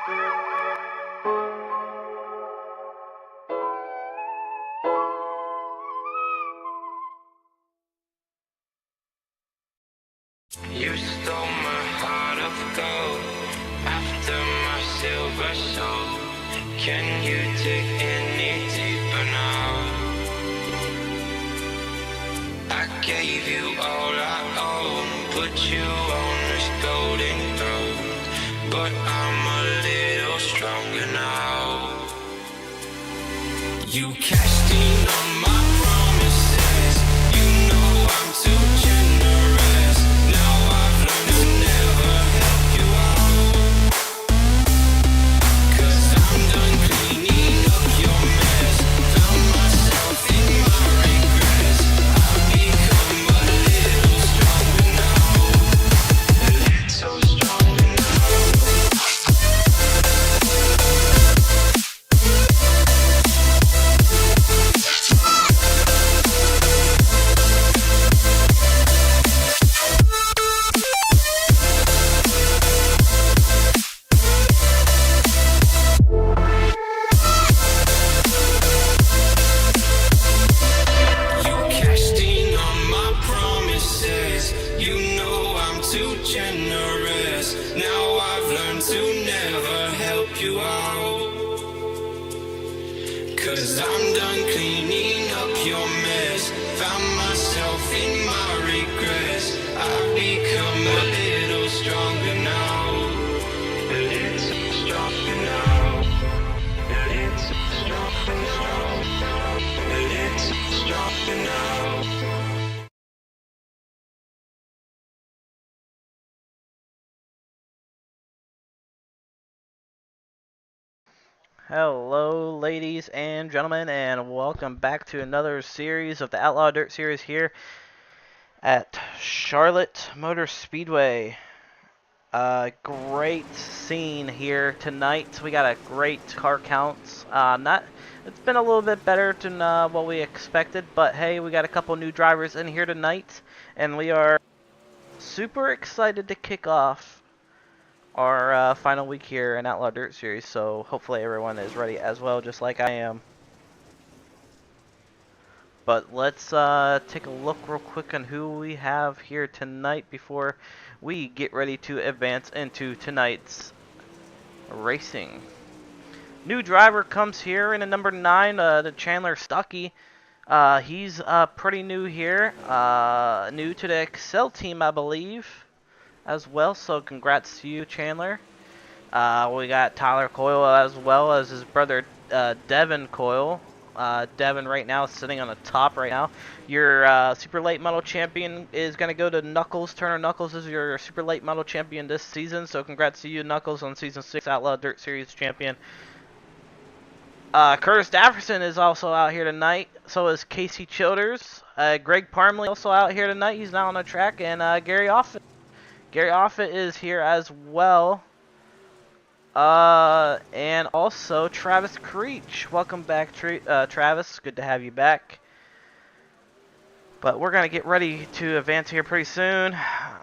You stole my heart of gold after my silver soul. Can you dig any deeper now? I gave you all I own, put you on this golden throne, but I'm a little stronger now. You cashed in on my promises. You know I'm too generous. Now I've learned to never help you out, 'cause I'm done cleaning up your mess. Found myself in my regrets. I've become a little stronger now. A little stronger now. You cashed in on my promises. You know I'm too generous. Now I've learned to never help you out, 'cause I'm done cleaning up your mess. Found myself in my regrets. I've become a little stronger now. A little stronger now. A little stronger now. A little stronger now. Hello, ladies and gentlemen, and welcome back to another series of the Outlaw Dirt Series here at Charlotte Motor Speedway. Great scene here tonight. We got a great car count. It's been a little bit better than what we expected, but hey, we got a couple new drivers in here tonight, and we are super excited to kick off our final week here in Outlaw Dirt Series, so hopefully everyone is ready as well, just like I am. But let's take a look real quick on who we have here tonight before we get ready to advance into tonight's racing. New driver comes here in a number 9, the Chandler Stuckey. He's pretty new here, new to the Excel team, I believe, as well, so congrats to you, Chandler. We got Tyler Coyle as well as his brother Devin Coyle. Devin right now is sitting on the top right now. Your super late model champion is going to go to Knuckles. Turner Knuckles is your super late model champion this season, so congrats to you, Knuckles, on Season 6 Outlaw Dirt Series champion. Curtis Dafferson is also out here tonight. So is Casey Childers. Greg Parmley also out here tonight. He's not on the track. And Gary Offit. Gary Offit is here as well. And also Travis Creech. Welcome back, Travis. Good to have you back. But we're going to get ready to advance here pretty soon.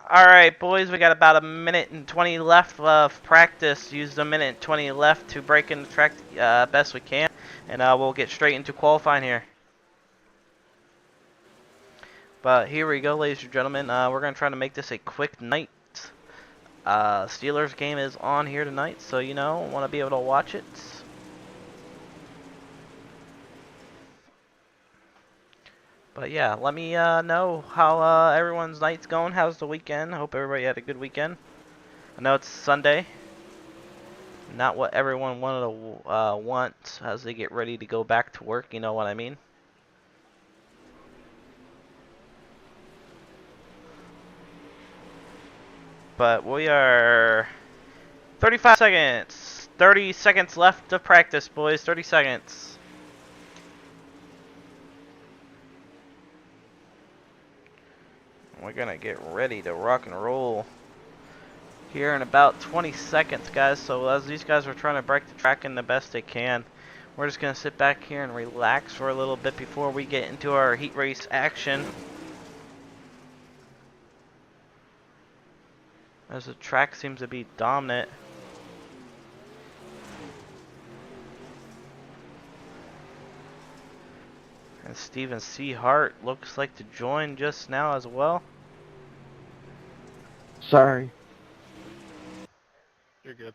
Alright, boys, we got about a minute and 20 left of practice. Used a minute and 20 left to break in the track best we can. And we'll get straight into qualifying here. But here we go, ladies and gentlemen. We're going to try to make this a quick night. Steelers game is on here tonight, so you know, want to be able to watch it. But yeah, let me know how everyone's night's going. How's the weekend? I hope everybody had a good weekend. I know it's Sunday. Not what everyone wanted to want as they get ready to go back to work, you know what I mean? But we are 35 seconds. 30 seconds left of practice, boys. 30 seconds. We're going to get ready to rock and roll here in about 20 seconds, guys. So as these guys are trying to break the track in the best they can, we're just going to sit back here and relax for a little bit before we get into our heat race action. As the track seems to be dominant. And Steven C. Hart looks like to join just now as well. Sorry. You're good.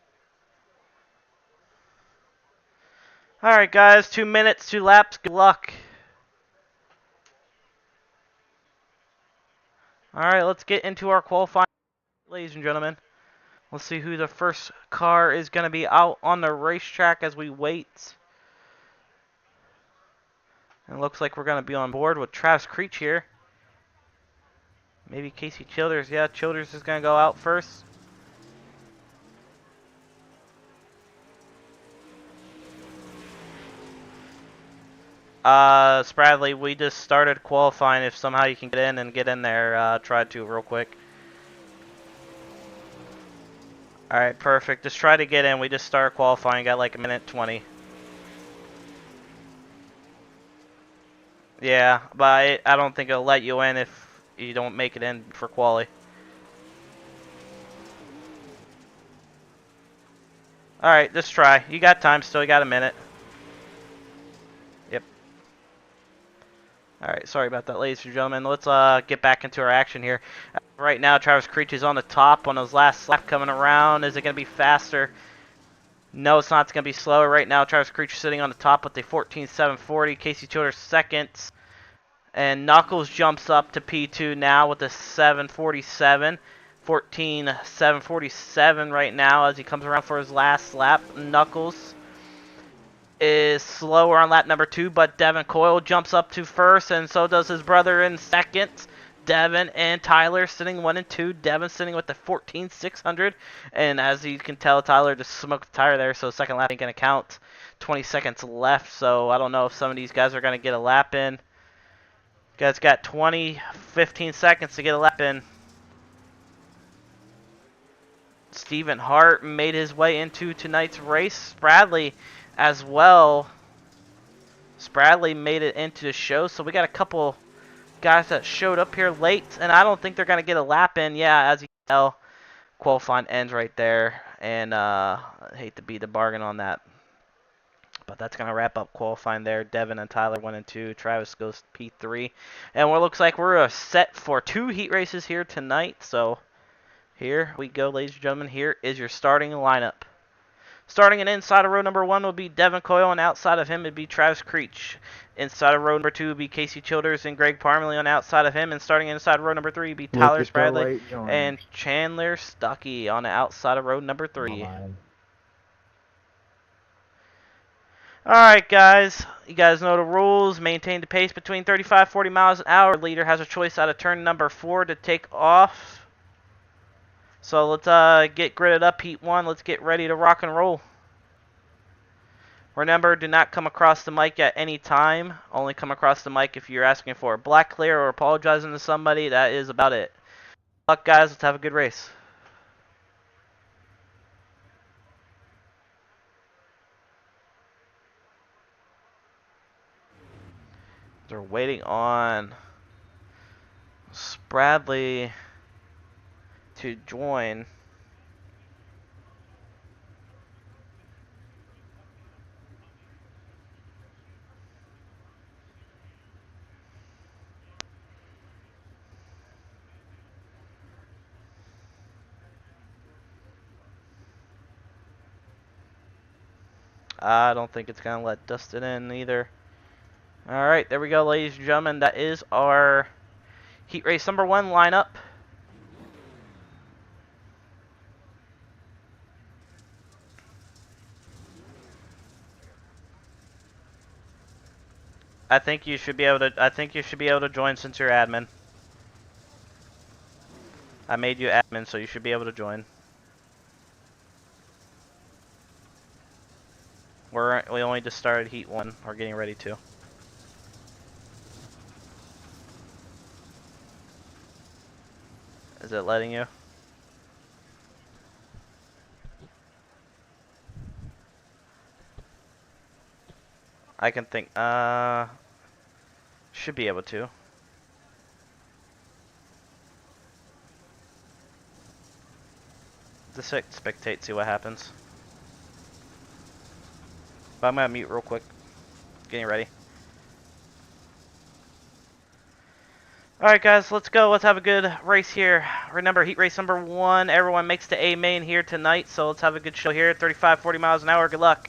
Alright guys, 2 minutes, 2 laps, good luck. Alright, let's get into our qualifying, ladies and gentlemen. Let's see who the first car is going to be out on the racetrack as we wait. And it looks like we're going to be on board with Travis Creech here. Maybe Casey Childers. Yeah, Childers is going to go out first. Spradley, we just started qualifying. If somehow you can get in there, try to real quick. Alright, perfect. Just try to get in. We just started qualifying. Got like a minute 20. Yeah, but I don't think it'll let you in if you don't make it in for quali. Alright, just try. You got time still. You got a minute. Yep. Alright, sorry about that, ladies and gentlemen. Let's get back into our action here. Right now, Travis Creech is on the top on his last lap coming around. Is it going to be faster? No, it's not. It's going to be slower. Right now, Travis Creech is sitting on the top with a 14.740. Casey Childers second. And Knuckles jumps up to P2 now with a 747. 14.747 right now as he comes around for his last lap. Knuckles is slower on lap number 2, but Devin Coyle jumps up to first, and so does his brother in second. Devin and Tyler sitting 1 and 2. Devin sitting with the 14.600, and as you can tell, Tyler just smoked the tire there, so second lap ain't going to count. 20 seconds left, so I don't know if some of these guys are going to get a lap in. Guys got 15 seconds to get a lap in. Steven Hart made his way into tonight's race. Spradley as well. Spradley made it into the show, so we got a couple guys that showed up here late, and I don't think they're going to get a lap in. Yeah, as you can tell, qualifying ends right there, and I hate to be the bargain on that. But that's going to wrap up qualifying there. Devin and Tyler 1 and 2. Travis goes P3. And it looks like we're set for 2 heat races here tonight. So here we go, ladies and gentlemen. Here is your starting lineup. Starting in inside of row number 1 will be Devin Coyle, and outside of him would be Travis Creech. Inside of row number 2 would be Casey Childers and Greg Parmalee on outside of him. And starting inside row number 3 would be Tyler Spradley and Chandler Stuckey on the outside of row number 3. Alright guys, you guys know the rules. Maintain the pace between 35-40 miles an hour. The leader has a choice out of turn number 4 to take off. So let's get gridded up, heat 1. Let's get ready to rock and roll. Remember, do not come across the mic at any time. Only come across the mic if you're asking for a black clear or apologizing to somebody. That is about it. Good luck guys, let's have a good race. They're waiting on Spradley to join. I don't think it's going to let Dustin in either. Alright, there we go, ladies and gentlemen. That is our heat race number 1 lineup. I think you should be able to join since you're admin. I made you admin, so you should be able to join. We only just started heat 1. We're getting ready to. Is it letting you? I can think, should be able to. Just spectate, see what happens. But I'm gonna mute real quick. Getting ready. Alright guys, let's go. Let's have a good race here. Remember, heat race number 1. Everyone makes the A main here tonight, so let's have a good show here. 35, 40 miles an hour. Good luck.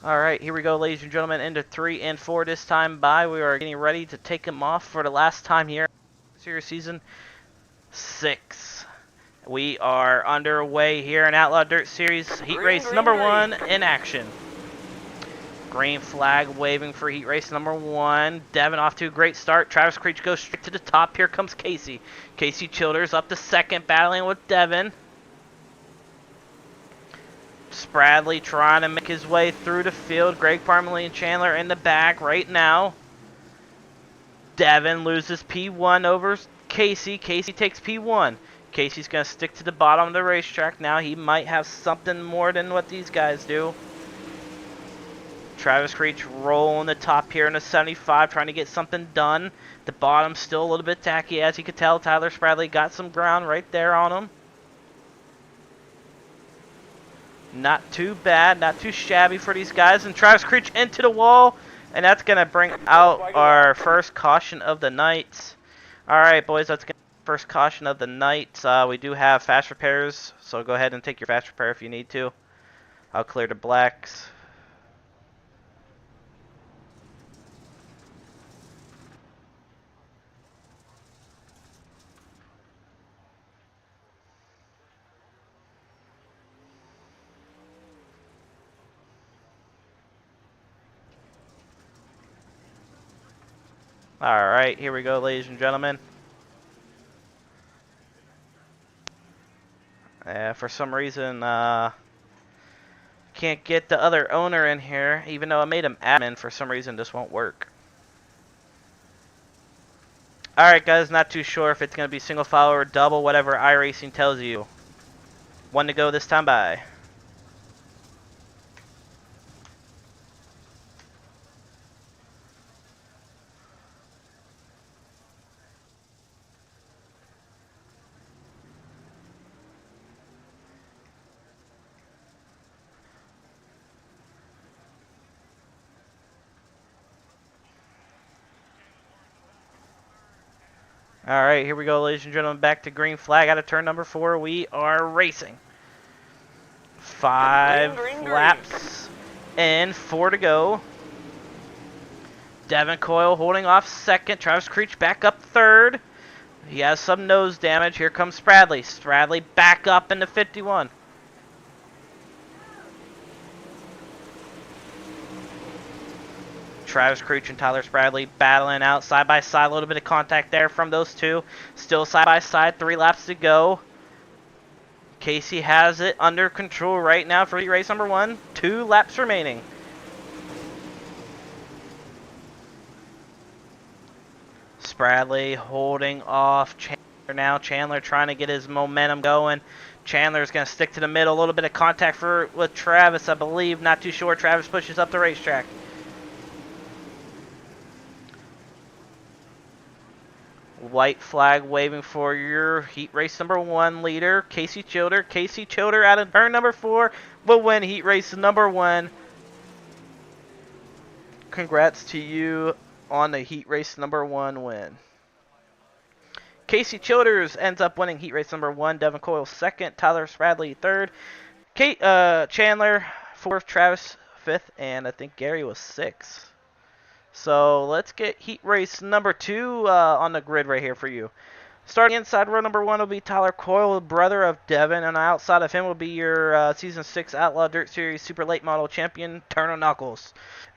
Alright, here we go, ladies and gentlemen, into 3 and 4 this time by. We are getting ready to take them off for the last time here. Series Season 6. We are underway here in Outlaw Dirt Series Heat Race number 1 in action. Green flag waving for heat race number 1. Devin off to a great start. Travis Creech goes straight to the top. Here comes Casey. Casey Childers up to second, battling with Devin. Spradley trying to make his way through the field. Greg Parmalee and Chandler in the back right now. Devin loses P1 over Casey. Casey takes P1. Casey's going to stick to the bottom of the racetrack now. He might have something more than what these guys do. Travis Creech rolling the top here in the 75, trying to get something done. The bottom's still a little bit tacky, as you can tell. Tyler Spradley got some ground right there on him. Not too bad, not too shabby for these guys. And Travis Creech into the wall, and that's going to bring out our first caution of the night. Alright, boys, let's get first caution of the night. We do have fast repairs, so go ahead and take your fast repair if you need to. I'll clear the blacks. Alright, here we go, ladies and gentlemen. For some reason, can't get the other owner in here, even though I made him admin. For some reason, this won't work. Alright, guys, not too sure if it's going to be single file or double, whatever iRacing tells you. 1 to go this time by. Alright, here we go, ladies and gentlemen. Back to green flag out of turn number 4. We are racing. 5 laps and 4 to go. Devin Coyle holding off second. Travis Creech back up third. He has some nose damage. Here comes Spradley. Spradley back up into 51. Travis Creech and Tyler Spradley battling out side by side. A little bit of contact there from those two. Still side by side. 3 laps to go. Casey has it under control right now for race number 1. 2 laps remaining. Spradley holding off Chandler now. Chandler trying to get his momentum going. Chandler's going to stick to the middle. A little bit of contact with Travis, I believe. Not too sure. Travis pushes up the racetrack. White flag waving for your heat race number 1 leader, Casey Childer. Casey Childer out of turn number 4 will win heat race number 1. Congrats to you on the heat race number 1 win. Casey Childers ends up winning heat race number 1. Devin Coyle second. Tyler Spradley third. Chandler fourth. Travis fifth. And I think Gary was sixth. So let's get heat race number 2 on the grid right here for you. Starting inside row number 1 will be Tyler Coyle, brother of Devin, and outside of him will be your Season 6 Outlaw Dirt Series Super Late Model Champion, Turner Knuckles.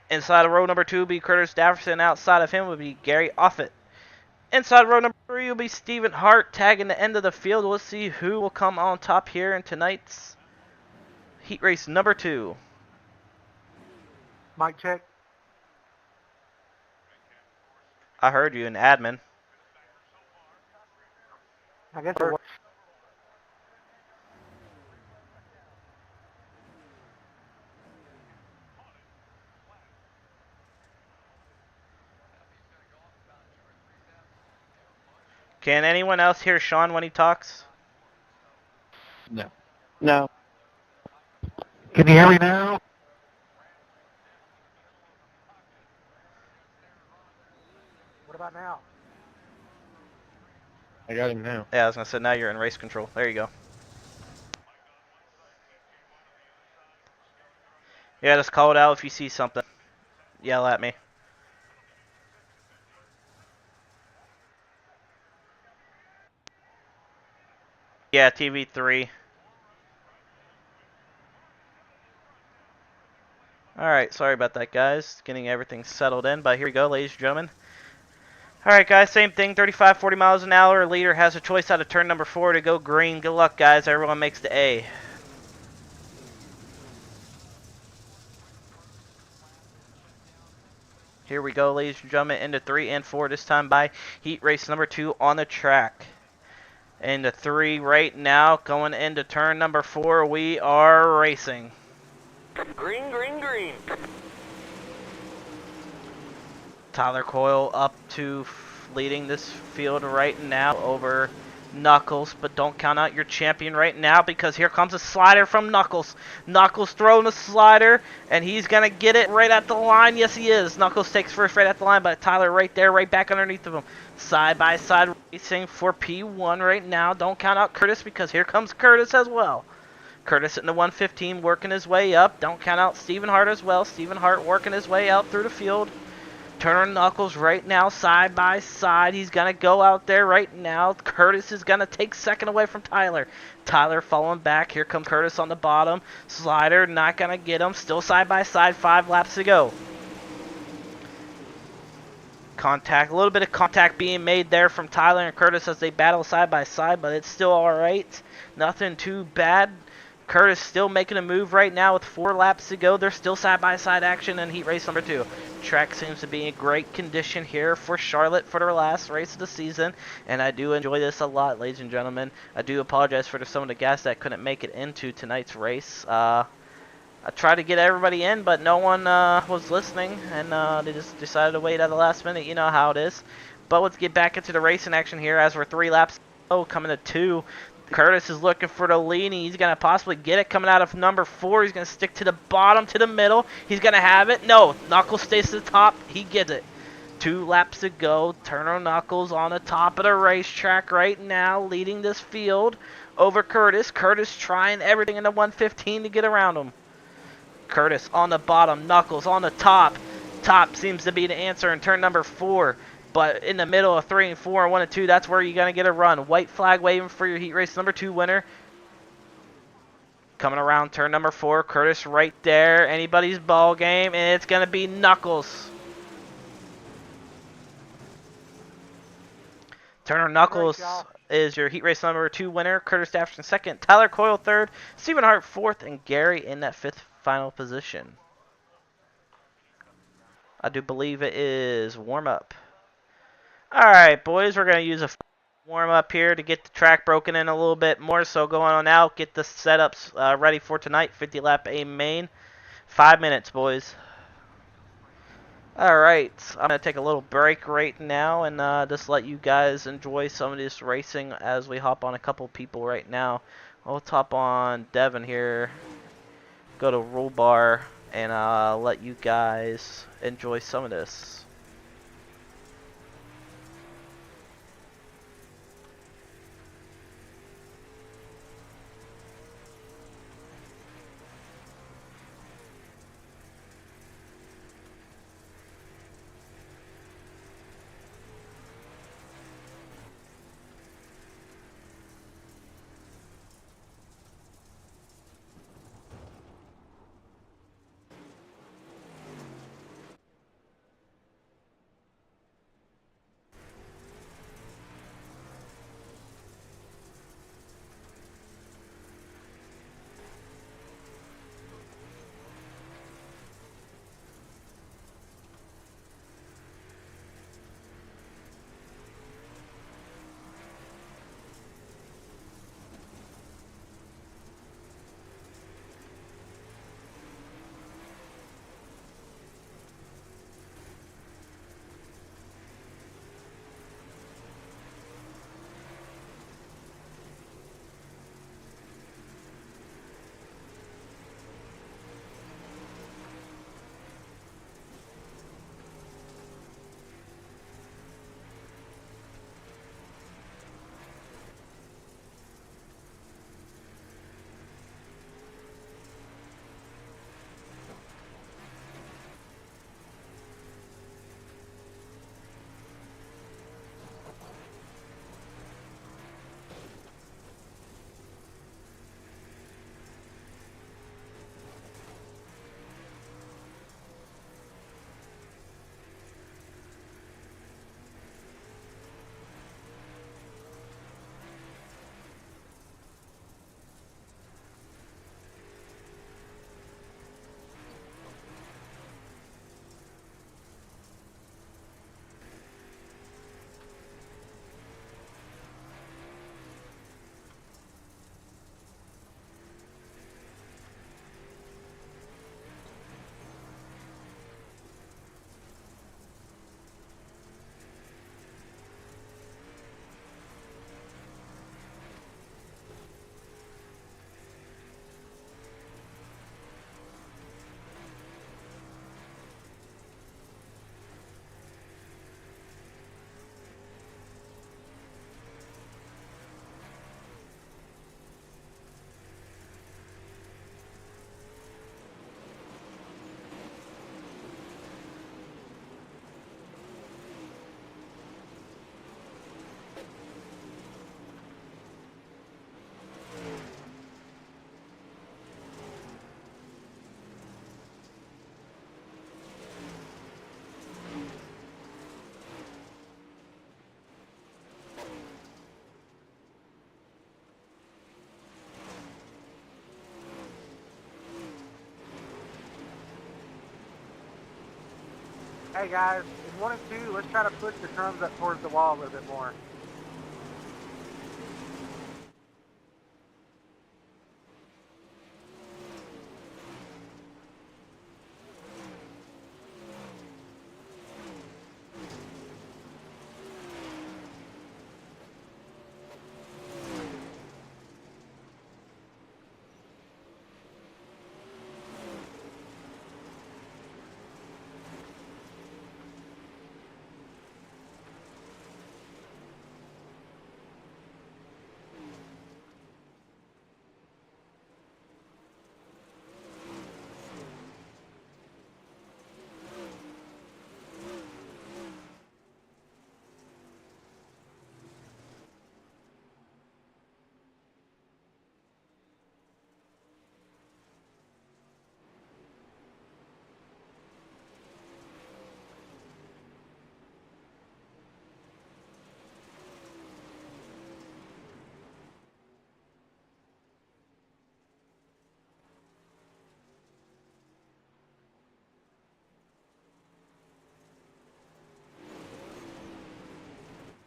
Inside of row number 2 will be Curtis Dafferson, outside of him will be Gary Offit. Inside row number 3 will be Stephen Hart, tagging the end of the field. Let's see who will come on top here in tonight's heat race number 2. Mic check. I heard you in admin. I guess it works. Can anyone else hear Sean when he talks? No. No. Can you hear me now? about now? I got him now. Yeah, I was gonna say now you're in race control. There you go. Yeah, just call it out if you see something. Yell at me. Yeah, TV3. Alright, sorry about that, guys. Getting everything settled in, but here we go, ladies and gentlemen. Alright, guys, same thing. 35, 40 miles an hour. Leader has a choice out of turn number 4 to go green. Good luck, guys. Everyone makes the A. Here we go, ladies and gentlemen, into 3 and 4, this time by heat race number 2 on the track. Into 3 right now, going into turn number 4, we are racing. Green, green, green. Tyler Coyle up to leading this field right now over Knuckles, but don't count out your champion right now because here comes a slider from Knuckles. Knuckles throwing a slider, and he's going to get it right at the line. Yes, he is. Knuckles takes first right at the line, but Tyler right there, right back underneath of him. Side by side racing for P1 right now. Don't count out Curtis because here comes Curtis as well. Curtis in the 115 working his way up. Don't count out Stephen Hart as well. Stephen Hart working his way out through the field. Turner Knuckles right now, side by side. He's going to go out there right now. Curtis is going to take second away from Tyler. Tyler falling back. Here comes Curtis on the bottom. Slider, not going to get him. Still side by side, 5 laps to go. Contact, a little bit of contact being made there from Tyler and Curtis as they battle side by side, but it's still alright. Nothing too bad. Curtis still making a move right now with 4 laps to go. There's still side-by-side action in heat race number 2. Track seems to be in great condition here for Charlotte for their last race of the season, and I do enjoy this a lot, ladies and gentlemen. I do apologize for some of the guys that couldn't make it into tonight's race. I tried to get everybody in, but no one was listening, and they just decided to wait at the last minute. You know how it is. But let's get back into the racing action here as we're 3 laps. Oh, coming to 2. Curtis is looking for the lead, and he's going to possibly get it. Coming out of number 4, he's going to stick to the bottom, to the middle. He's going to have it. No, Knuckles stays to the top. He gets it. 2 laps to go. Turner Knuckles on the top of the racetrack right now, leading this field over Curtis. Curtis trying everything in the 115 to get around him. Curtis on the bottom, Knuckles on the top. Top seems to be the answer in turn number 4. But in the middle of 3 and 4 and 1 and 2, that's where you're going to get a run. White flag waving for your heat race number 2 winner. Coming around turn number 4, Curtis right there. Anybody's ball game, and it's going to be Knuckles. Turner Knuckles is your heat race number 2 winner. Curtis Dafferson second. Tyler Coyle third. Stephen Hart fourth. And Gary in that 5th final position. I do believe it is warm-up. Alright, boys, we're going to use a warm-up here to get the track broken in a little bit more. So going on out, get the setups ready for tonight. 50-lap A main. 5 minutes, boys. Alright, I'm going to take a little break right now and just let you guys enjoy some of this racing as we hop on a couple people right now. Let's hop on Devin here. Go to Rule Bar and let you guys enjoy some of this. Hey guys, in 1 and 2, let's try to push the crumbs up towards the wall a little bit more.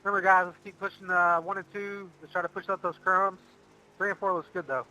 Remember guys, let's keep pushing 1 and 2. Let's try to push up those crumbs. 3 and 4 looks good though.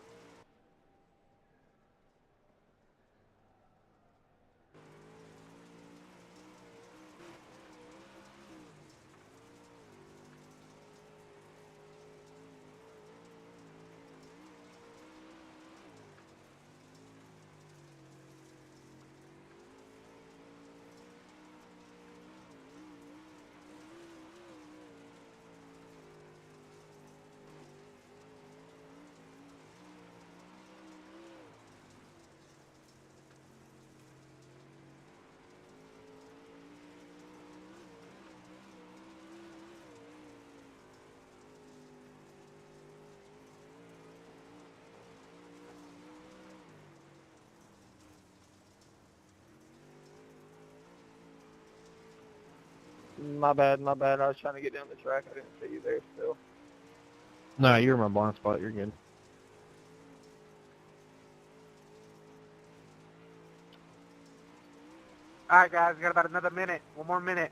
My bad. I was trying to get down the track. I didn't see you there still. No, you're in my blind spot. You're good. Alright guys, we got about another minute. 1 more minute.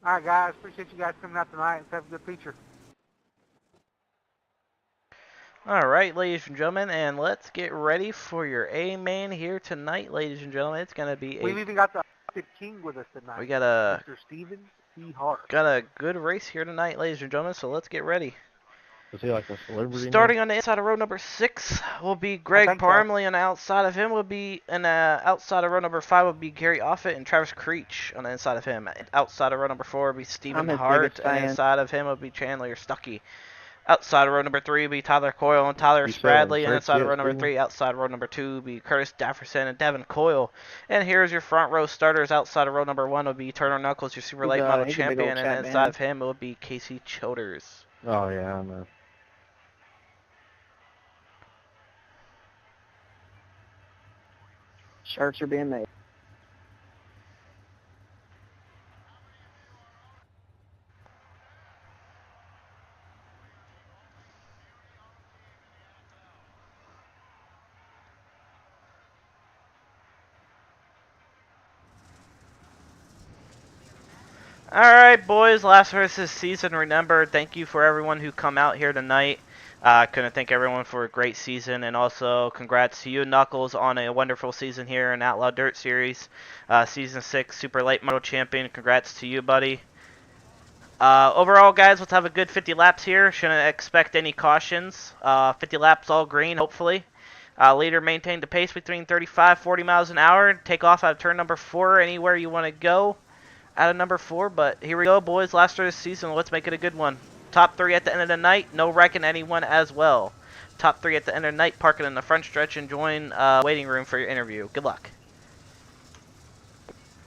Alright guys, appreciate you guys coming out tonight. Let's have a good feature. Alright, ladies and gentlemen, and let's get ready for your A-main here tonight, ladies and gentlemen. It's going to be We've even got the king with us tonight. we got a Mr. Steven C. Hart. got a good race here tonight, ladies and gentlemen, so let's get ready. Is he like a celebrity? Starting on the inside of row number 6 will be Greg think so. Parmley, and outside of him will be, outside of row number 5 will be Gary Offit and Travis Creech on the inside of him. Outside of row number 4 will be Stephen I'm his Hart, biggest and fan. inside of him will be Chandler Stuckey. Outside of row number 3 will be Tyler Coyle and Tyler You said Spradley, and Fred inside of Shit, row number didn't 3, outside row number 2 will be Curtis Dafferson and Devin Coyle. And here's your front row starters. Outside of row number 1 will be Turner Knuckles, your super late model He's a big old champion, and chat inside man. of him will be Casey Childers. Oh yeah, I know. Shirts are being made. Alright, boys, last race this season. Remember, thank you for everyone who come out here tonight. Couldn't thank everyone for a great season, and also congrats to you, Knuckles, on a wonderful season here in Outlaw Dirt Series. Season 6 Super Late Model Champion. Congrats to you, buddy. Overall, guys, let's have a good 50 laps here. Shouldn't expect any cautions. 50 laps all green, hopefully. Leader maintain the pace between 35, 40 miles an hour. Take off out of turn number 4 anywhere you want to go out of number 4. But here we go, boys. Last start of the season. Let's make it a good one. Top 3 at the end of the night. No wrecking anyone as well. Top 3 at the end of the night. Parking in the front stretch and join waiting room for your interview. Good luck.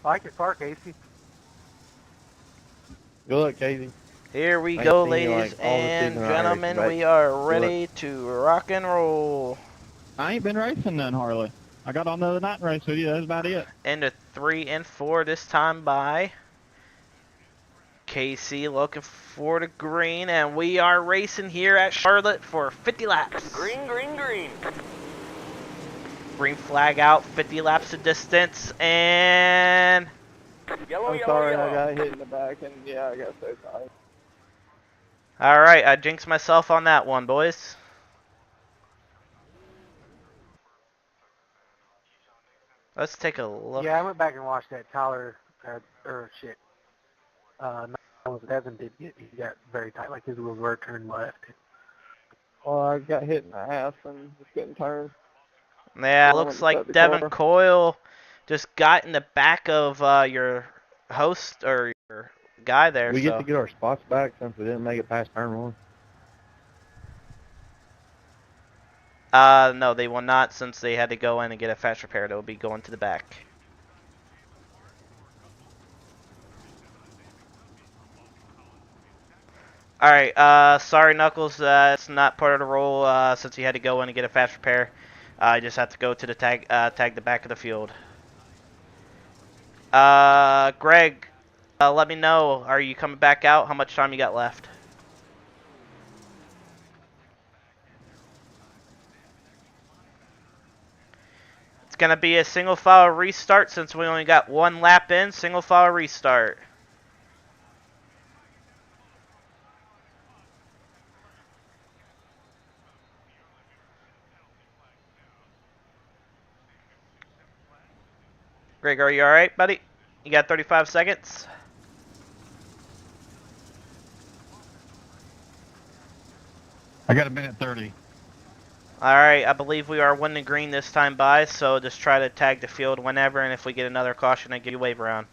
I like your car, Casey. Good luck, Casey. Here we I go, ain't seen you, ladies like, all the and season already, gentlemen. but We are good ready to rock and roll. I ain't been racing none, Harley. I got on the other night and raced with you. That's about it. Into 3 and 4 this time by Casey, looking for the green, and we are racing here at Charlotte for 50 laps. Green, green, green. Green flag out, 50 laps of distance, and Yellow, I'm yellow, sorry, yellow. I got hit in the back, and yeah, I got so tired. all right, I jinxed myself on that one, boys. Let's take a look. Yeah, I went back and watched that. Tyler, shit. Devin did he got very tight, like his wheels were turned left. Well, I got hit in the ass and just couldn't turn. Yeah, I went looks to like cut the Devin car. Coyle just got in the back of your host or your guy there. We so. get to get our spots back since we didn't make it past turn 1. No, they will not since they had to go in and get a fast repair. They'll be going to the back. Alright, sorry Knuckles, it's not part of the rule, since you had to go in and get a fast repair. I just have to go to the tag the back of the field. Greg, let me know, are you coming back out? How much time you got left? It's gonna be a single file restart since we only got 1 lap in, single file restart. Greg, are you alright, buddy? You got 35 seconds? I got a minute 30. Alright, I believe we are winning green this time by, so just try to tag the field whenever, and if we get another caution, I give you a wave around.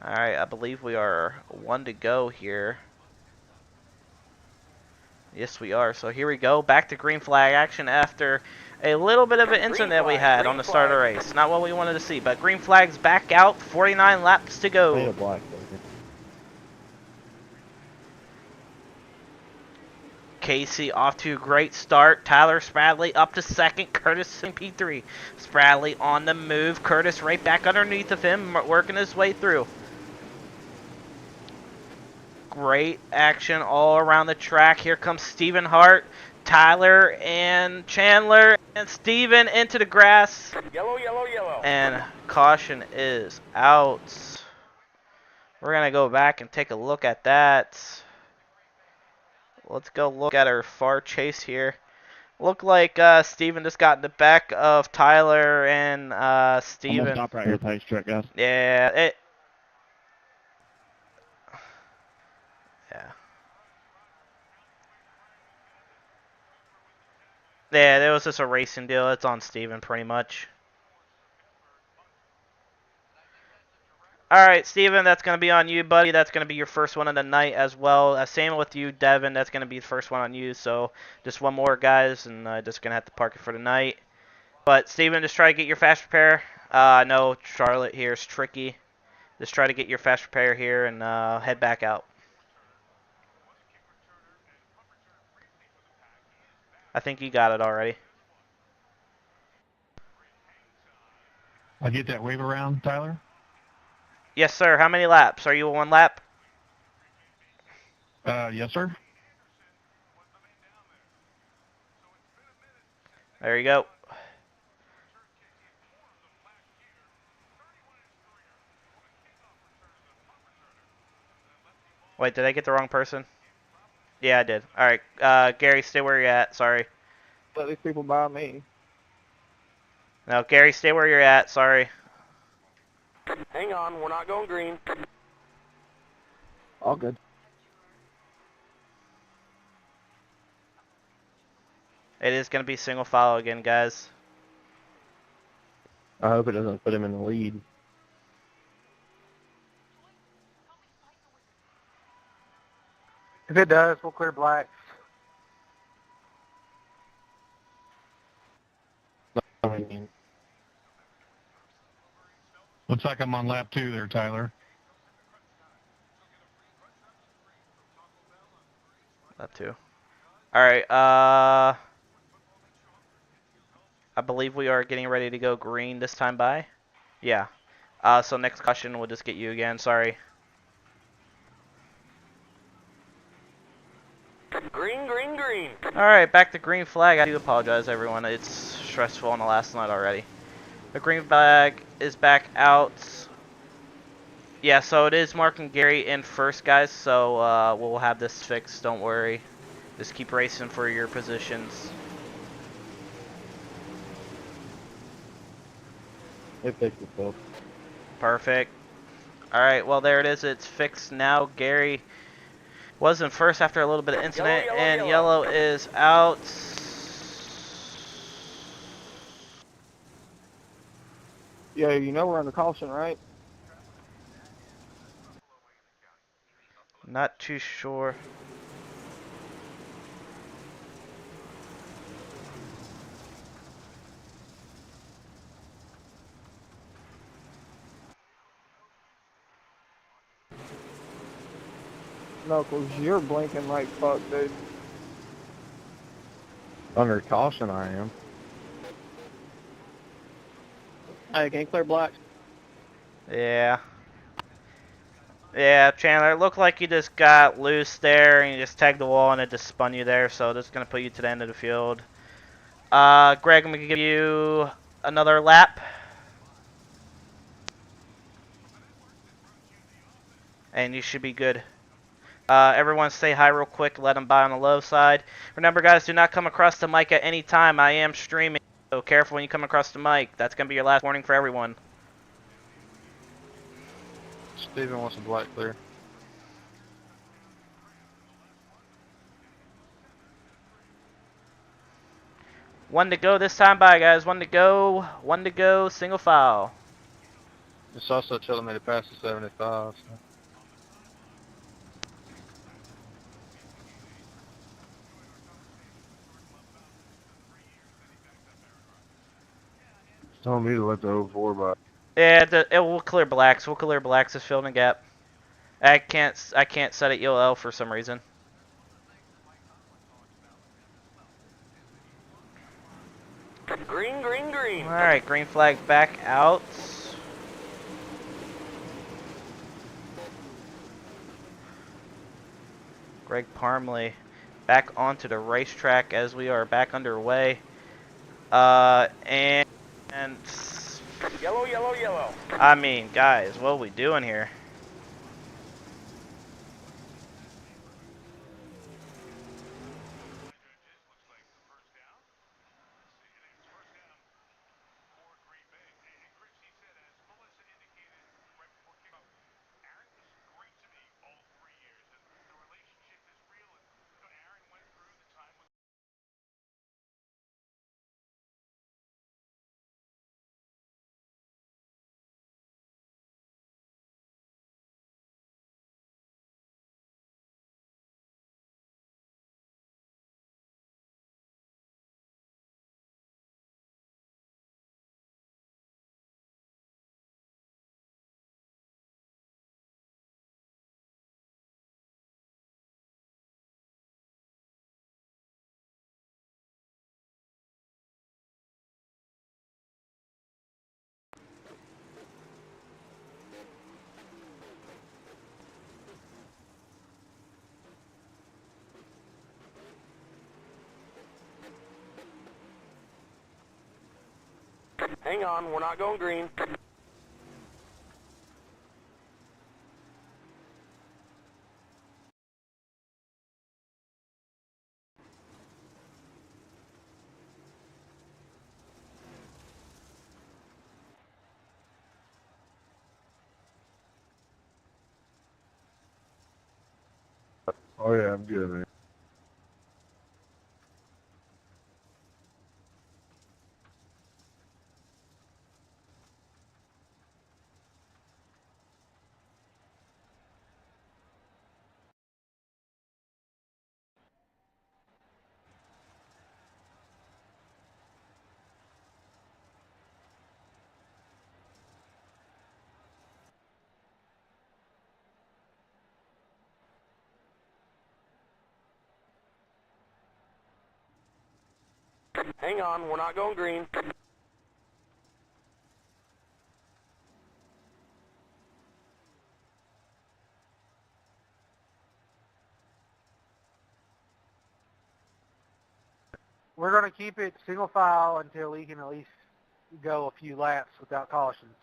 Alright, I believe we are 1 to go here. Yes, we are. So here we go. Back to green flag action after a little bit of an incident that we had on the start of the race. Not what we wanted to see, but green flag's back out. 49 laps to I need go. a black Casey. Casey off to a great start. Tyler Spradley up to second. Curtis in P3. Spradley on the move. Curtis right back underneath of him, working his way through. Great action all around the track. Here comes Steven Hart, Tyler, and Chandler, and Steven into the grass. Yellow, yellow, yellow. And caution is out. We're going to go back and take a look at that. Let's go look at our far chase here. Looked like Steven just got in the back of Tyler and I'm Steven. gonna stop right here, pace check, guys. Yeah, yeah. Yeah, there was just a racing deal. It's on Steven pretty much. Alright, Steven, that's going to be on you, buddy. That's going to be your first one of the night as well. Same with you, Devin. That's going to be the first one on you. So just one more, guys, and just going to have to park it for the night. But, Steven, just try to get your fast repair. I know Charlotte here is tricky. Just try to get your fast repair here and head back out. I think you got it already. I get that wave around, Tyler? Yes, sir. How many laps? Are you 1 lap? Yes, sir. There you go. Wait, did I get the wrong person? Yeah, I did. Alright, Gary, stay where you're at. Sorry. Let these people buy me. No, Gary, stay where you're at. Sorry. Hang on, we're not going green. All good. It is going to be single file again, guys. I hope it doesn't put him in the lead. If it does, we'll clear blacks. I mean, Looks like I'm on lap 2 there, Tyler. That too. All right. I believe we are getting ready to go green this time by. Yeah. So next caution, we'll just get you again. Sorry. Green, green, green. All right, back to green flag. I do apologize, everyone. It's stressful on the last night already. The green flag is back out. Yeah, so it is marking Gary in first, guys. So we'll have this fixed. Don't worry. Just keep racing for your positions. it fixed itself. Perfect. All right, well, there it is. It's fixed now. Gary was in first after a little bit of incident, Yellow, and yellow. yellow is out. Yeah, you know we're under caution, right? Not too sure. No, 'cause you're blinking like fuck, dude. Under caution, I am. Hey, can you clear blacks? Yeah. Yeah, Chandler, it looked like you just got loose there, and you just tagged the wall, and it just spun you there, so that's going to put you to the end of the field. Greg, I'm going to give you another lap. And you should be good. Everyone say hi real quick. Let them by on the low side. Remember, guys, do not come across the mic at any time. I am streaming, so careful when you come across the mic. That's going to be your last warning for everyone. Steven wants a black clear. One to go this time. Bye, guys. One to go. One to go. Single file. It's also telling me to pass the 75. So. It's telling me to let the 04 by. Yeah, it will clear blacks. We'll clear blacks is filling a gap. I can't set it ELL for some reason. Green, green, green. All right, green flag back out. Greg Parmley back onto the racetrack as we are back underway. And Yellow, yellow, yellow. I mean, guys, what are we doing here? Hang on, we're not going green. Oh yeah, I'm good, man. Hang on, we're not going green. We're going to keep it single file until we can at least go a few laps without cautions.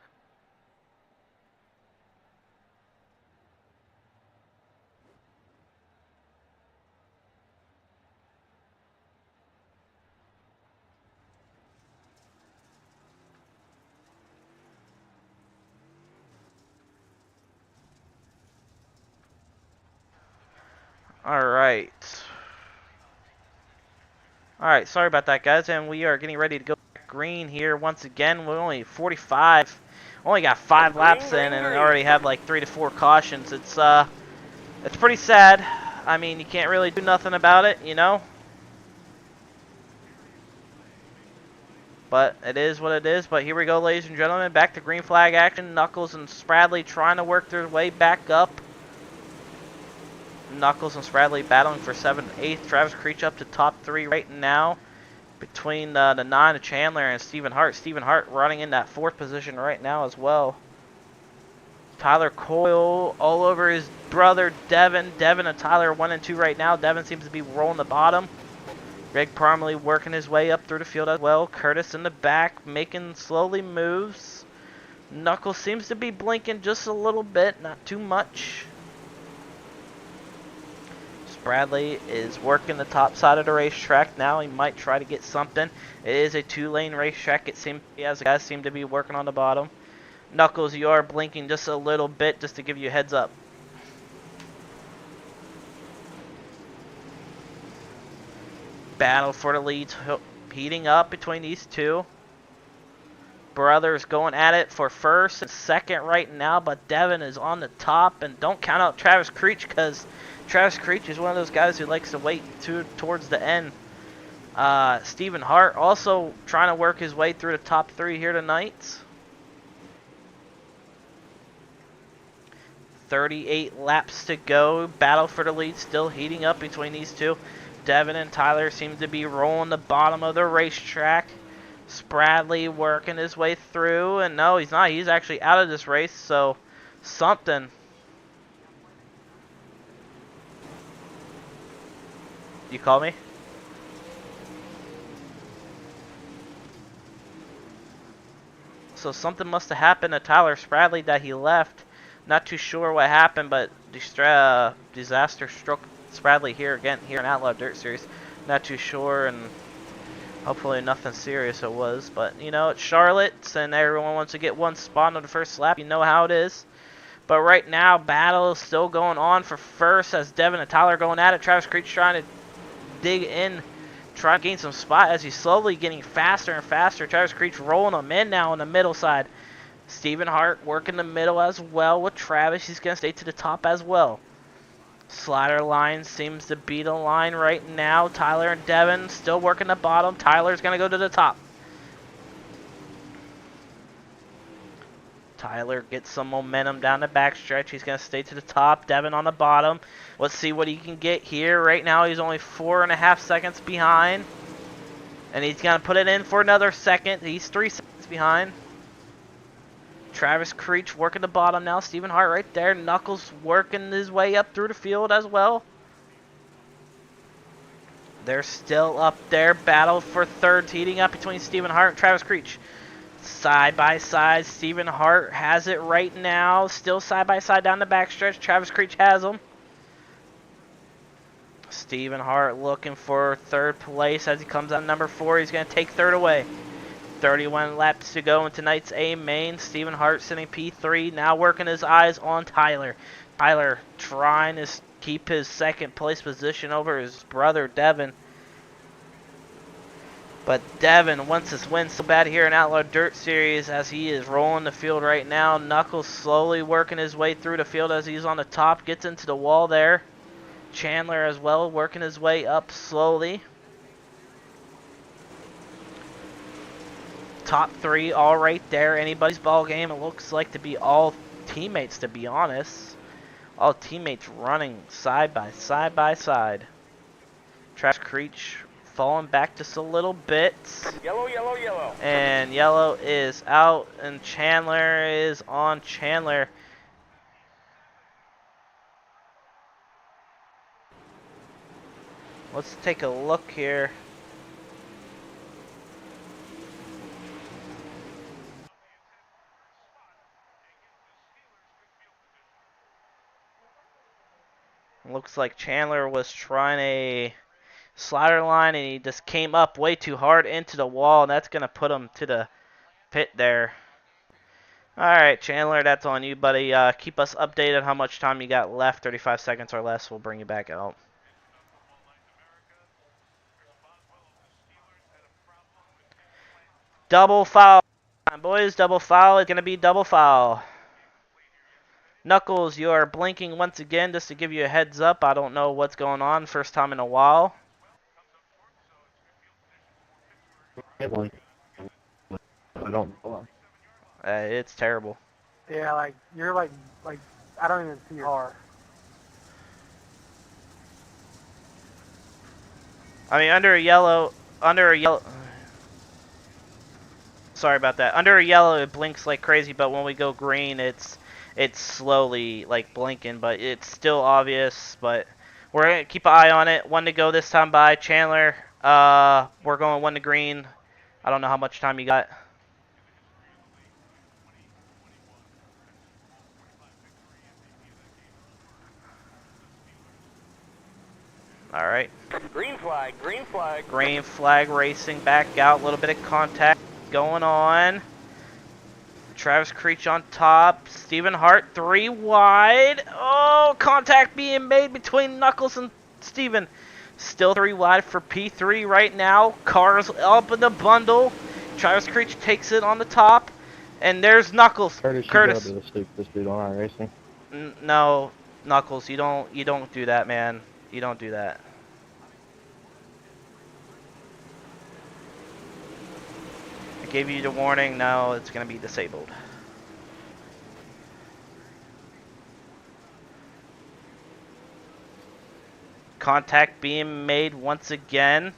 Alright. Alright, sorry about that, guys, and we are getting ready to go back green here once again. We're only 45. Only got 5 laps Green, in and green. already have like 3 to 4 cautions. It's pretty sad. I mean, you can't really do nothing about it, you know? But it is what it is. But here we go, ladies and gentlemen. Back to green flag action. Knuckles and Spradley trying to work their way back up. Knuckles and Spradley battling for 7th, 8th. Travis Creech up to top 3 right now. Between the 9 of Chandler and Stephen Hart. Stephen Hart running in that 4th position right now as well. Tyler Coyle all over his brother Devin. Devin and Tyler 1 and 2 right now. Devin seems to be rolling the bottom. Greg Parmley working his way up through the field as well. Curtis in the back making slowly moves. Knuckles seems to be blinking just a little bit, not too much. Bradley is working the top side of the racetrack now. He might try to get something. It is a 2-lane racetrack. It seems as the guys seem to be working on the bottom. Knuckles, you are blinking just a little bit just to give you a heads up. Battle for the leads heating up between these two. Brothers going at it for 1st and 2nd right now, but Devin is on the top. And don't count out Travis Creech, because Travis Creech is one of those guys who likes to wait towards the end. Stephen Hart also trying to work his way through the top 3 here tonight. 38 laps to go. Battle for the lead still heating up between these two. Devin and Tyler seem to be rolling the bottom of the racetrack. Spradley working his way through, and no, he's not. He's actually out of this race, so something. You call me? So something must have happened to Tyler Spradley that he left. Not too sure what happened, but disaster struck Spradley here again here in Outlaw Dirt Series. Not too sure, and hopefully nothing serious it was. But you know, it's Charlotte, and everyone wants to get one spot on the first lap. You know how it is. But right now, battle is still going on for 1st as Devin and Tyler going at it. Travis Creech trying to dig in, trying to gain some spot as he's slowly getting faster and faster. Travis Creech rolling him in now on the middle side. Stephen Hart working the middle as well with Travis. He's going to stay to the top as well. Slider line seems to be the line right now. Tyler and Devin still working the bottom. Tyler's going to go to the top. Tyler gets some momentum down the backstretch. He's going to stay to the top. Devin on the bottom. Let's see what he can get here. Right now he's only 4.5 seconds behind. And he's going to put it in for another second. He's 3 seconds behind. Travis Creech working the bottom now. Stephen Hart right there. Knuckles working his way up through the field as well. They're still up there. Battle for 3rd heating up between Stephen Hart and Travis Creech. Side by side. Stephen Hart has it right now. Still side by side down the backstretch. Travis Creech has him. Stephen Hart looking for 3rd place as he comes out number 4. He's going to take 3rd away. 31 laps to go in tonight's A main. Stephen Hart sitting P3, now working his eyes on Tyler. Tyler trying his keep his second place position over his brother Devin. But Devin wants his win so bad here in Outlaw Dirt Series as he is rolling the field right now. Knuckles slowly working his way through the field as he's on the top. Gets into the wall there. Chandler as well working his way up slowly. Top three all right there. Anybody's ball game. It looks like to be all teammates, to be honest. All teammates running side by side by side. Trash Creech falling back just a little bit. Yellow, yellow, yellow. And yellow is out, and Chandler is on Chandler. Let's take a look here. Looks like Chandler was trying a slider line and he just came up way too hard into the wall, and that's going to put him to the pit there. Alright, Chandler, that's on you, buddy. Keep us updated how much time you got left. 35 seconds or less. We'll bring you back out. Double foul. Boys, double foul. It's going to be double foul. Knuckles, you are blinking once again just to give you a heads up. I don't know what's going on. First time in a while. I don't know. It's terrible. Yeah, like you're like I don't even see your car. I mean, under a yellow, sorry about that. Under a yellow, it blinks like crazy, but when we go green, it's slowly like blinking, but it's still obvious. But we're gonna keep an eye on it. 1 to go this time by Chandler. We're going 1 to green. I don't know how much time you got. All right. Green flag, green flag. Green flag racing back out. A little bit of contact going on. Travis Creech on top. Stephen Hart 3 wide. Oh, contact being made between Knuckles and Stephen. Still 3 wide for P3 right now. Cars up in the bundle. Travis Creech takes it on the top. And there's Knuckles. Curtis. You go to the sleep this dude on racing. No, Knuckles, you don't do that, man. You don't do that. I gave you the warning. Now it's going to be disabled. Contact being made once again.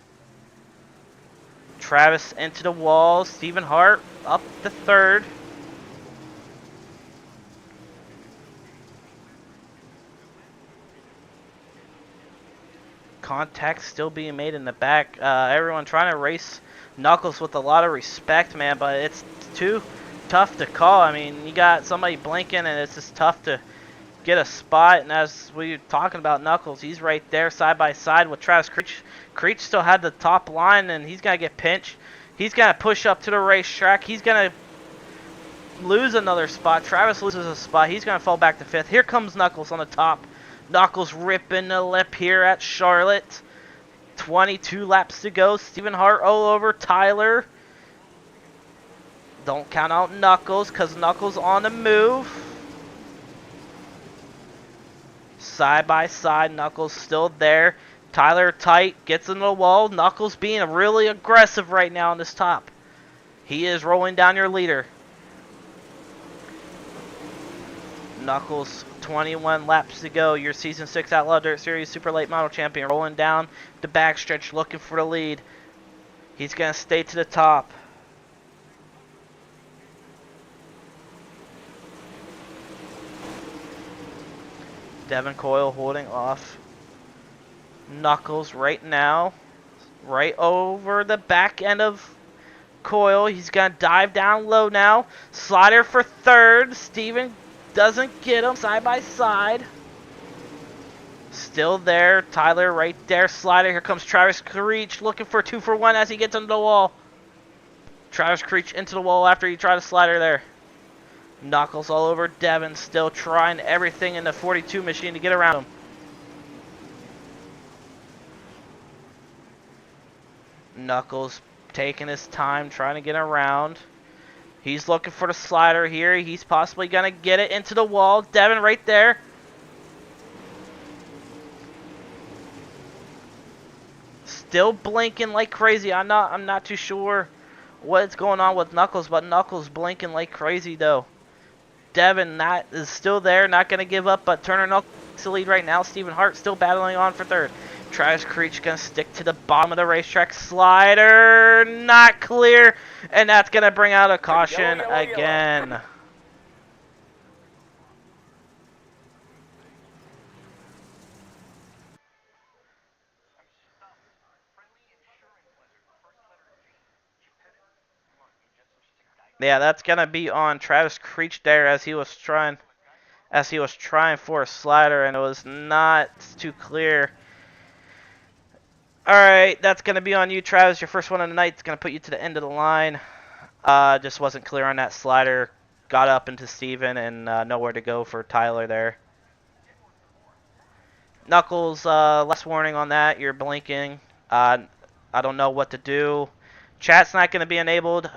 Travis into the wall. Stephen Hart up the third. Contact still being made in the back. Everyone trying to race Knuckles with a lot of respect, man, but it's too tough to call. I mean, you got somebody blinking, and it's just tough to get a spot. And as we were talking about Knuckles, he's right there side by side with Travis Creech. Creech still had the top line, and he's going to get pinched. He's going to push up to the racetrack. He's going to lose another spot. Travis loses a spot. He's going to fall back to 5th. Here comes Knuckles on the top. Knuckles ripping the lip here at Charlotte. 22 laps to go. Stephen Hart all over Tyler. Don't count out Knuckles because Knuckles on the move. Side by side, Knuckles still there. Tyler tight, gets into the wall. Knuckles being really aggressive right now on this top. He is rolling down your leader. Knuckles, 21 laps to go. Your Season 6 Outlaw Dirt Series Super Late Model Champion rolling down the backstretch looking for the lead. He's going to stay to the top. Devin Coyle holding off Knuckles right now. Right over the back end of Coyle. He's going to dive down low now. Slider for third. Steven doesn't get him side by side. Still there. Tyler right there. Slider. Here comes Travis Creech looking for 2 for 1 as he gets into the wall. Travis Creech into the wall after he tried a slider there. Knuckles all over Devin. Still trying everything in the 42 machine to get around him. Knuckles taking his time trying to get around. He's looking for the slider here. He's possibly going to get it into the wall. Devin right there. Still blinking like crazy. I'm not too sure what's going on with Knuckles, but Knuckles blinking like crazy though. Devin is still there, not going to give up, but Turner Knuckles to lead right now. Stephen Hart still battling on for third. Travis Creech going to stick to the bottom of the racetrack. Slider, not clear, and that's going to bring out a caution again. Yeah, that's going to be on Travis Creech there as he was trying for a slider, and it was not too clear. Alright, that's going to be on you, Travis. Your first one of the night. It's going to put you to the end of the line. Just wasn't clear on that slider. Got up into Steven and nowhere to go for Tyler there. Knuckles, last warning on that. You're blinking. I don't know what to do. Chat's not going to be enabled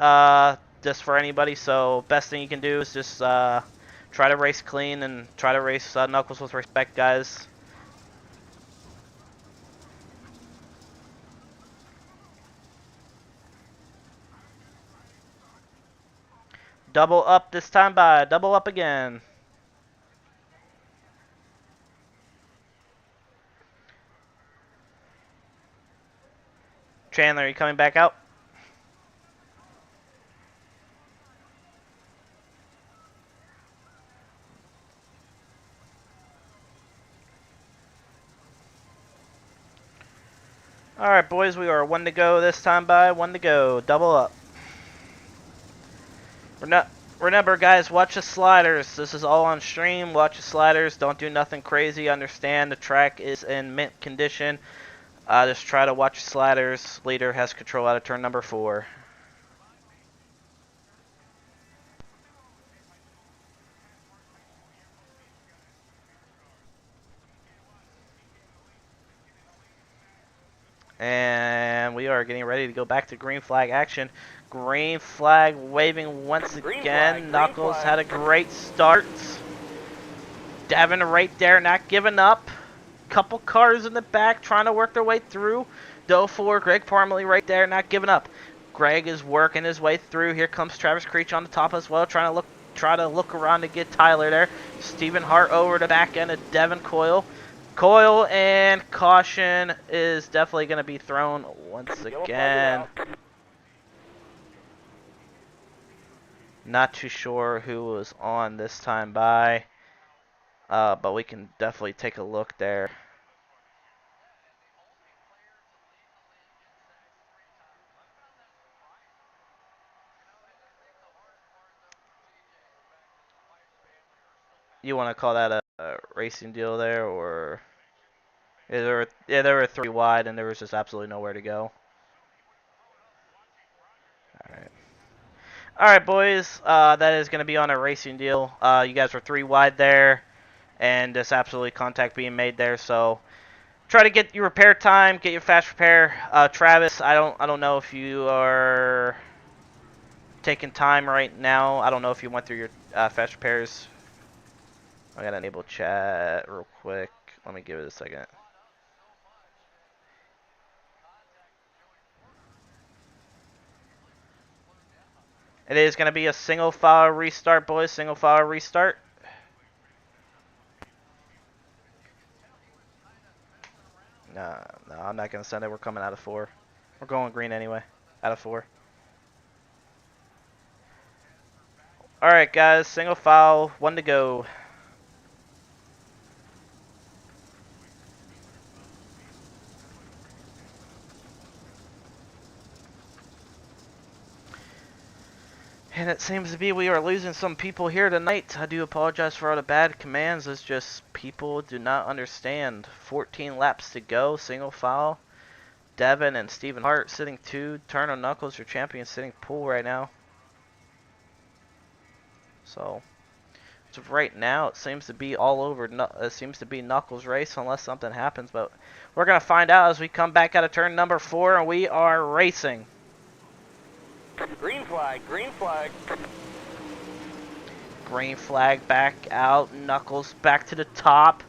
just for anybody, so best thing you can do is just try to race clean and try to race Knuckles with respect, guys. Double up this time by. Double up again. Chandler, are you coming back out? Alright, boys, we are one to go this time by. One to go. Double up. Remember, guys, watch the sliders. This is all on stream. Watch the sliders. Don't do nothing crazy. Understand the track is in mint condition. Just try to watch the sliders. Leader has control out of turn number 4. And we are getting ready to go back to green flag action. Green flag waving once again. Knuckles had a great start. Devin right there, not giving up. Couple cars in the back trying to work their way through. Doe 4, Greg Parmalee right there, not giving up. Greg is working his way through. Here comes Travis Creech on the top as well, try to look around to get Tyler there. Stephen Hart over the back end of Devin Coyle. Coyle and caution is definitely going to be thrown once again. Not too sure who was on this time by, but we can definitely take a look there. You want to call that a racing deal there, or there were 3 wide and there was just absolutely nowhere to go. All right, boys. That is going to be on a racing deal. You guys were 3 wide there, and just absolutely contact being made there. So try to get your repair time, get your fast repair. Travis, I don't know if you are taking time right now. I don't know if you went through your fast repairs. I gotta enable chat real quick. Let me give it a second. It is going to be a single file restart, boys. Single file restart. No, I'm not going to send it. We're coming out of 4. We're going green anyway. Out of 4. Alright, guys. Single file. 1 to go. And it seems to be we are losing some people here tonight. I do apologize for all the bad commands. It's just people do not understand. 14 laps to go. Single file. Devin and Stephen Hart sitting 2. Turner Knuckles, your champion, sitting pool right now. So, of right now, it seems to be all over. It seems to be Knuckles' race unless something happens. But we're going to find out as we come back out of turn number 4, and we are racing. Green flag, green flag. Green flag back out. Knuckles back to the top.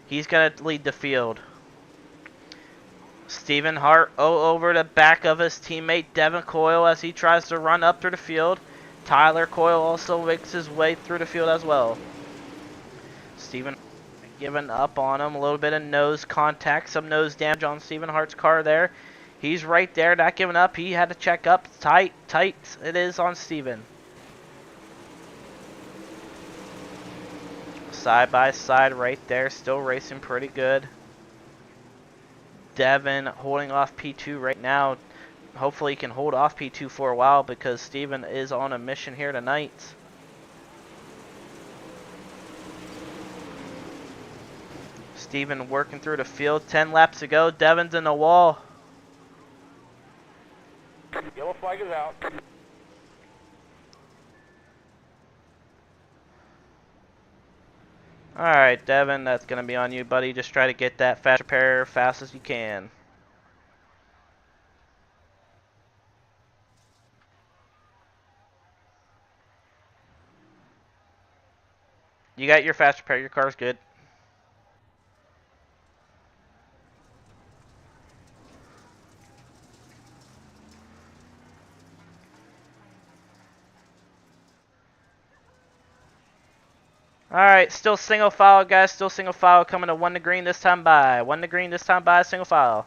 He's going to lead the field. Stephen Hart over the back of his teammate Devin Coyle as he tries to run up through the field. Tyler Coyle also makes his way through the field as well. Stephen giving up on him. A little bit of nose contact, some nose damage on Stephen Hart's car there. He's right there, not giving up. He had to check up. Tight it is on Stephen. Side by side right there, still racing pretty good. Devin holding off P2 right now. Hopefully he can hold off P2 for a while because Steven is on a mission here tonight. Steven working through the field. 10 laps to go. Devin's in the wall. Yellow flag is out. Alright, Devin, that's going to be on you, buddy. Just try to get that fast repair fast as you can. You got your fast repair. Your car's good. Alright, still single file, guys. Still single file coming to 1 to green this time by. 1 to green this time by, single file.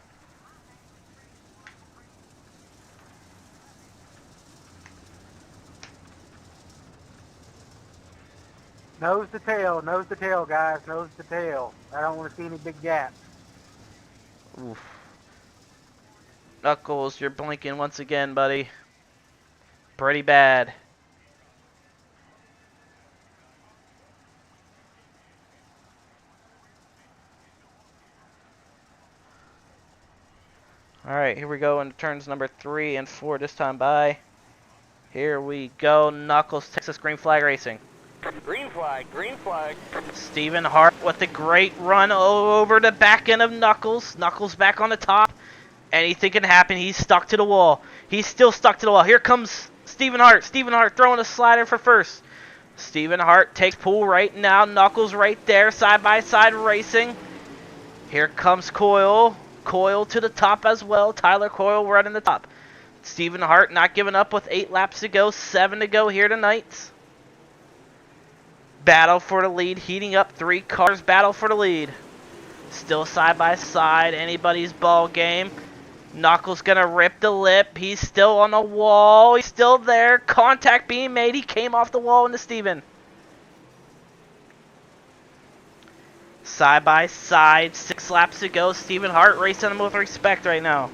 Nose to tail, guys. Nose to tail. I don't want to see any big gaps. Oof. Knuckles, you're blinking once again, buddy. Pretty bad. Alright, here we go into turns number 3 and 4 this time by. Here we go. Knuckles, Texas Green Flag Racing. Green flag, green flag. Stephen Hart with a great run over the back end of Knuckles. Knuckles back on the top. Anything can happen. He's stuck to the wall. He's still stuck to the wall. Here comes Stephen Hart. Stephen Hart throwing a slider for first. Stephen Hart takes pull right now. Knuckles right there. Side by side racing. Here comes Coyle. Coyle to the top as well. Tyler Coyle running the top. Stephen Hart not giving up with 8 laps to go. 7 to go here tonight. Battle for the lead, heating up. 3 cars battle for the lead. Still side by side, anybody's ball game. Knuckles gonna rip the lip. He's still on the wall. He's still there. Contact being made. He came off the wall into Steven. Side by side, 6 laps to go. Stephen Hart racing him with respect right now.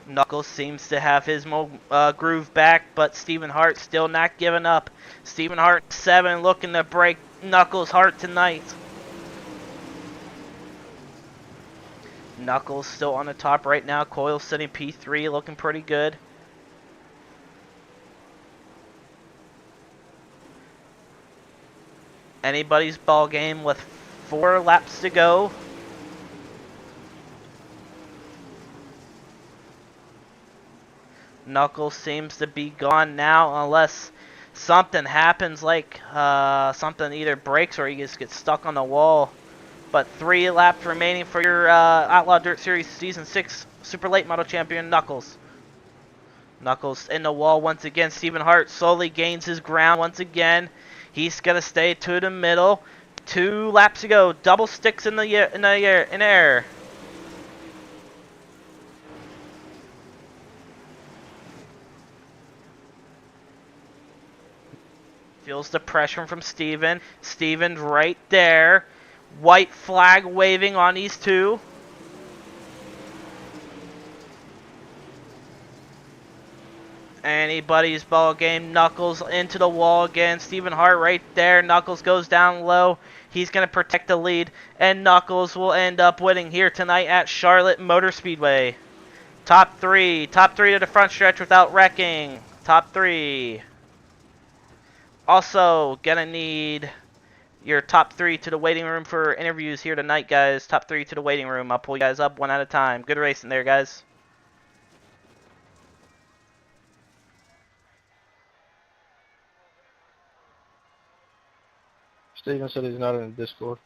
Knuckles seems to have his groove back, but Stephen Hart still not giving up. Stephen Hart 7 looking to break Knuckles' heart tonight. Knuckles still on the top right now. Coyle sitting P3 looking pretty good. Anybody's ball game with 4 laps to go. Knuckles seems to be gone now unless something happens, like something either breaks or he just gets stuck on the wall. But 3 laps remaining for your Outlaw Dirt Series Season 6 Super Late Model Champion, Knuckles. Knuckles in the wall once again. Stephen Hart slowly gains his ground once again. He's going to stay to the middle. 2 laps to go. Double sticks in the air. Feels the pressure from Steven. Steven's right there. White flag waving on these 2. Anybody's ball game. Knuckles into the wall again. Stephen Hart right there. Knuckles goes down low. He's going to protect the lead. And Knuckles will end up winning here tonight at Charlotte Motor Speedway. Top 3 to the front stretch without wrecking. Top 3. Also, gonna need your top 3 to the waiting room for interviews here tonight, guys. Top 3 to the waiting room. I'll pull you guys up one at a time. Good racing there, guys. Steven said he's not in the Discord.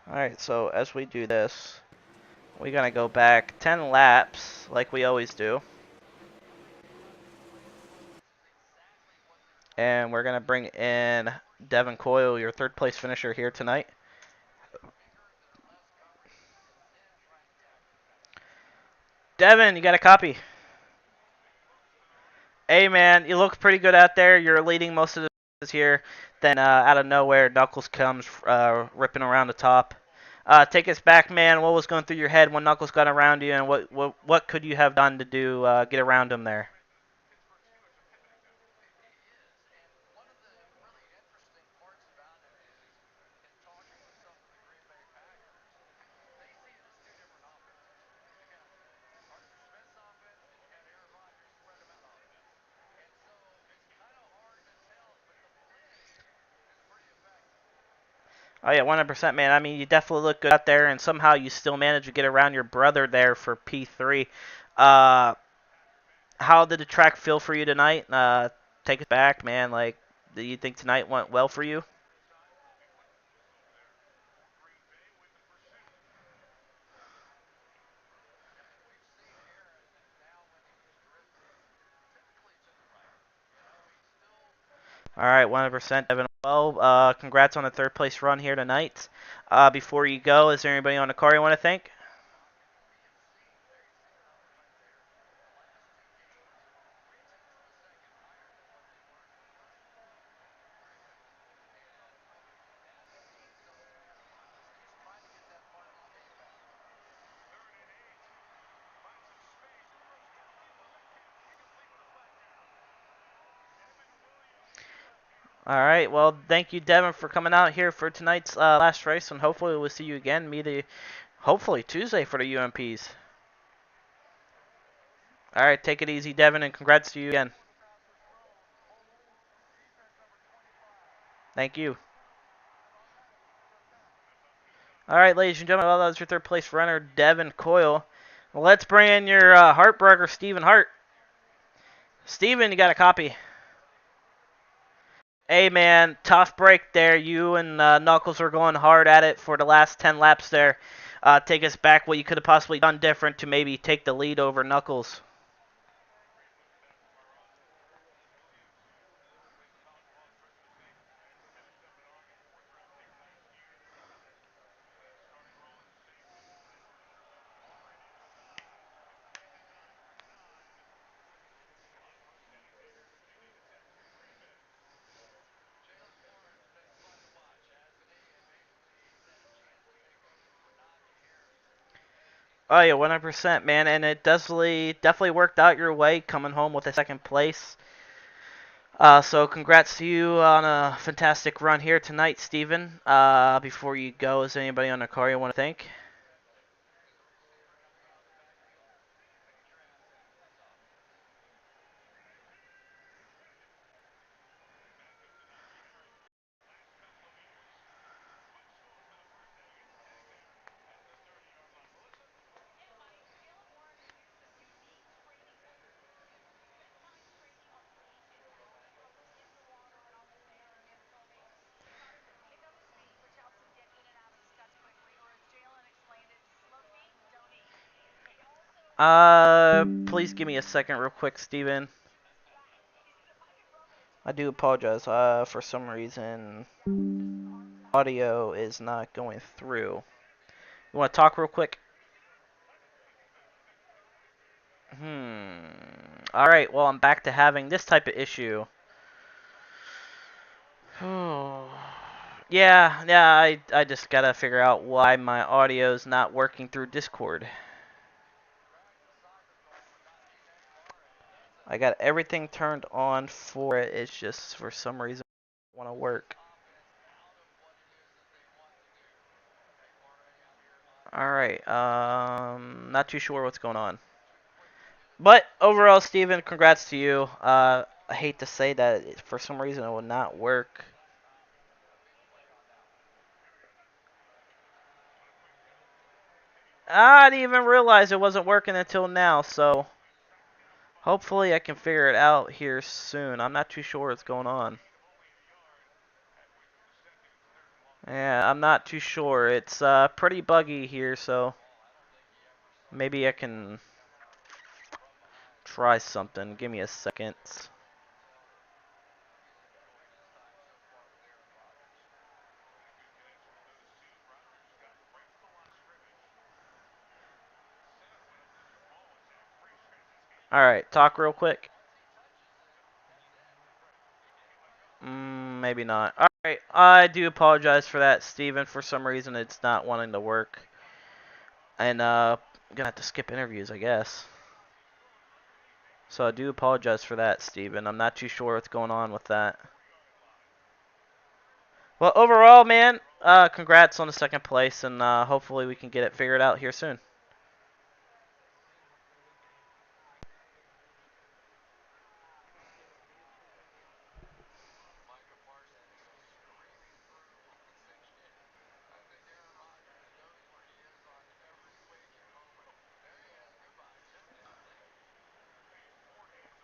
Alright, so as we do this, we're gonna go back 10 laps like we always do. And we're gonna bring in Devin Coyle, your third place finisher here tonight. Devin, you got a copy? Hey man, you look pretty good out there. You're leading most of the races here. Then out of nowhere, Knuckles comes ripping around the top. Take us back, man. What was going through your head when Knuckles got around you, and what could you have done to do get around him there? Oh yeah, 100%, man. I mean, you definitely look good out there, and somehow you still managed to get around your brother there for P3. Uh, how did the track feel for you tonight? Take it back, man. Like, do you think tonight went well for you? All right, 100%, Devin. Well, congrats on the third place run here tonight. Before you go, is there anybody on the car you want to thank? All right, well, thank you, Devin, for coming out here for tonight's last race, and hopefully we'll see you again, hopefully Tuesday for the UMPs. All right, take it easy, Devin, and congrats to you again. Thank you. All right, ladies and gentlemen, well, that was your third place runner, Devin Coyle. Let's bring in your heartbreaker, Stephen Hart. Stephen, you got a copy. Hey, man, tough break there. You and Knuckles are going hard at it for the last 10 laps there. Take us back what you could have possibly done different to maybe take the lead over Knuckles. Oh, yeah, 100%, man, and it definitely worked out your way coming home with a second place. So congrats to you on a fantastic run here tonight, Steven. Before you go, is there anybody on the car you want to thank? Please give me a second real quick, Steven. I do apologize. For some reason, audio is not going through. You want to talk real quick? Alright, well, I'm back to having this type of issue. Yeah, I just gotta figure out why my audio's not working through Discord. I got everything turned on for it, it's just for some reason it doesn't want to work. Alright, not too sure what's going on. But overall, Steven, congrats to you. I hate to say that for some reason it will not work. I didn't even realize it wasn't working until now, so hopefully I can figure it out here soon. I'm not too sure what's going on. Yeah, I'm not too sure. It's pretty buggy here, so maybe I can try something. Give me a second. Alright, talk real quick. Maybe not. Alright, I do apologize for that, Steven. For some reason, it's not wanting to work. And, I'm gonna have to skip interviews, I guess. So I do apologize for that, Steven. I'm not too sure what's going on with that. Well, overall, man, congrats on the second place, and hopefully we can get it figured out here soon.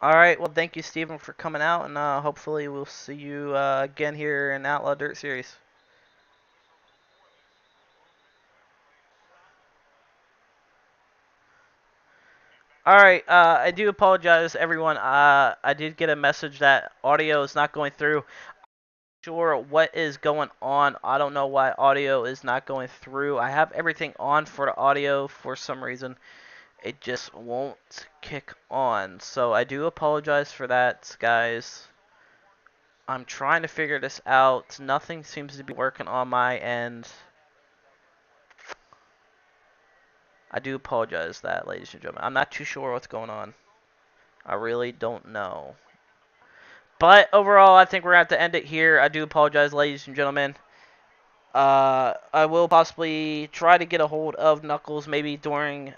Alright, well, thank you, Steven, for coming out, and hopefully we'll see you again here in Outlaw Dirt Series. Alright, I do apologize, everyone. I did get a message that audio is not going through. I'm not sure what is going on. I don't know why audio is not going through. I have everything on for the audio. For some reason, it just won't kick on. So I do apologize for that, guys. I'm trying to figure this out. Nothing seems to be working on my end. I do apologize for that, ladies and gentlemen. I'm not too sure what's going on. I really don't know. But overall, I think we're going to have to end it here. I do apologize, ladies and gentlemen. I will possibly try to get a hold of Knuckles maybe during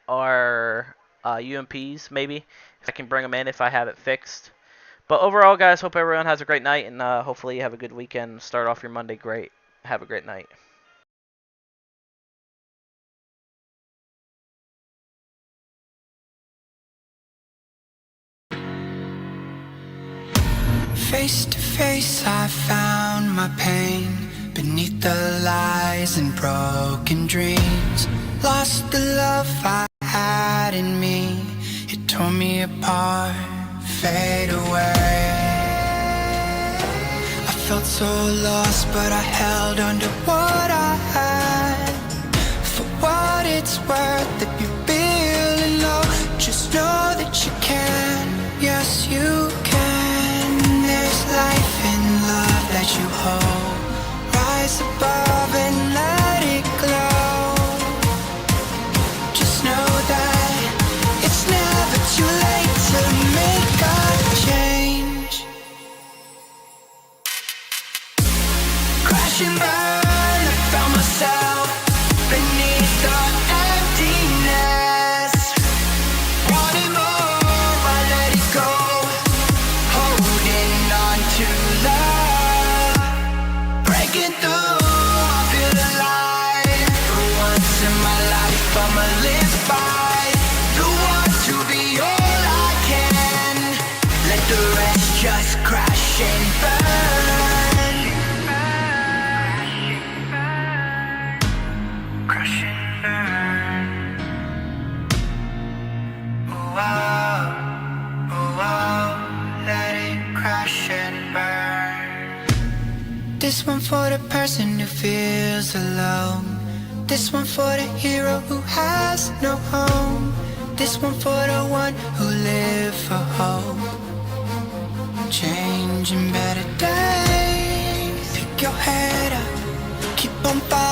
our UMPs, maybe. If I can bring them in if I have it fixed. But overall, guys, hope everyone has a great night, and hopefully you have a good weekend. Start off your Monday great. Have a great night. Face to face, I found my pain beneath the lies and broken dreams. Lost the love I had in me, it tore me apart, fade away. I felt so lost, but I held on to what I had. For what it's worth, if you're feeling low, just know that you can, yes you can. There's life in love that you hold. Rise above and let it glow. Just know that it's never too late to make a change. Crash and burn, I found myself beneath the emptiness. Wanting more, I let it go. Holding on to love, breaking through, I feel alive. For once in my life, I'ma live by the want to be all I can. Let the rest just crash and burn. Crash and burn. Oh, wow. Oh, wow. This one for the person who feels alone. This one for the hero who has no home. This one for the one who live for hope. Changing better days. Pick your head up, keep on fighting.